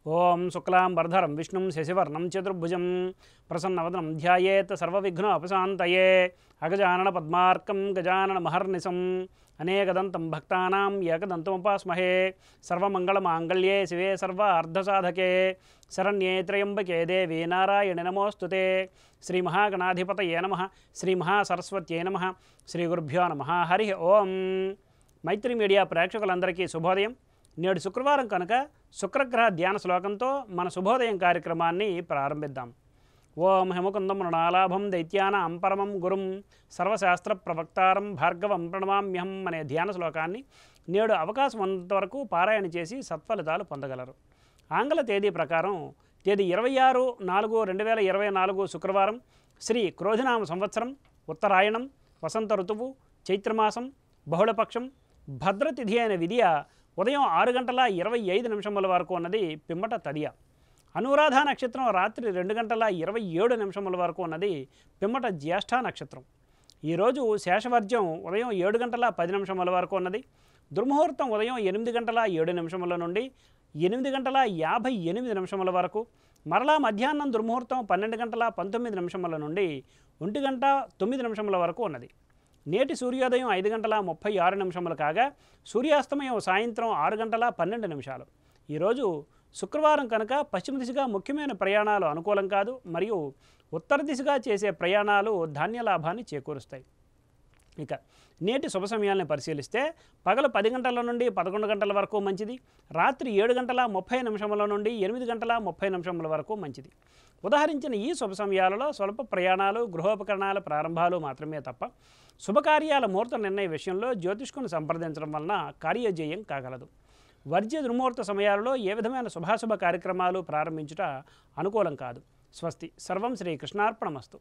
ఓం శుక్లాం వరధరం విష్ణుం శశివర్ణం చతుర్భుజం ప్రసన్నవదనం ధ్యాయేత్ సర్వవిఘ్నోపశాంతయే అగజానన పద్మార్కం గజానన మహర్నిశం అనేకదంతం భక్తానాం ఏకదంతముపాస్మహే సర్వమంగళమాంగళ్యే శివే సర్వార్ధసాధకే శరణ్యే త్రయంబకే దేవీ నారాయణి నమోస్తుతే శ్రీ మహాగణాధిపతయే నమః శ్రీ మహాసరస్వత్యై నమః శ్రీ గురుభ్యో నమః హరి ఓం. మైత్రి మీడియా ప్రేక్షకులందరికీ శుభోదయం. నేడు శుక్రవారం కనుక శుక్రగ్రహ ధ్యాన శ్లోకంతో మన శుభోదయం కార్యక్రమాన్ని ప్రారంభిద్దాం. ఓం హేమకుందం మృణాలాభం దైత్యానాం పరమం గురుం సర్వశాస్త్ర ప్రవక్తారం భార్గవం ప్రణమామ్యహం అనే ధ్యాన శ్లోకాన్ని నేడు అవకాశం ఉన్నంతవరకు పారాయణ చేసి సత్ఫలితాలు పొందగలరు. ఆంగ్ల తేదీ ప్రకారం తేదీ 26/4/2024 శుక్రవారం, శ్రీ క్రోధినామ సంవత్సరం, ఉత్తరాయణం, వసంత ఋతువు, చైత్రమాసం, బహుళపక్షం, భద్రతిథి అయిన విధియ ఉదయం 6:25 వరకు ఉన్నది పిమ్మట తదియ. అనురాధ నక్షత్రం రాత్రి 2:27 వరకు ఉన్నది పిమ్మట జ్యేష్ఠ నక్షత్రం. ఈరోజు శేషవర్జ్యం ఉదయం 7:10 వరకు ఉన్నది. దుర్ముహూర్తం ఉదయం 8:07 నుండి 8:58 వరకు. మరలా మధ్యాహ్నం దుర్ముహూర్తం 12:19 నుండి 1:09 వరకు ఉన్నది. నేటి సూర్యోదయం 5:36 కాగా సూర్యాస్తమయం సాయంత్రం 6:12. ఈరోజు శుక్రవారం కనుక పశ్చిమ దిశగా ముఖ్యమైన ప్రయాణాలు అనుకూలం కాదు, మరియు ఉత్తర దిశగా చేసే ప్రయాణాలు ధాన్యలాభాన్ని చేకూరుస్తాయి. ఇక నేటి శుభ సమయాన్ని పరిశీలిస్తే పగలు 10 గంటల నుండి 11 గంటల వరకు మంచిది. రాత్రి 7:30 నుండి 8:30 వరకు మంచిది. ఉదాహరించిన ఈ శుభ సమయాలలో స్వల్ప ప్రయాణాలు, గృహోపకరణాల ప్రారంభాలు మాత్రమే తప్ప శుభకార్యాల ముహూర్త నిర్ణయ విషయంలో జ్యోతిష్కుని సంప్రదించడం వలన కార్యజయం కాగలదు. వర్జ్య దుర్ముహూర్త సమయాలలో ఏ విధమైన శుభాశుభ కార్యక్రమాలు ప్రారంభించుట అనుకూలం కాదు. స్వస్తి. సర్వం శ్రీకృష్ణార్పణమస్తు.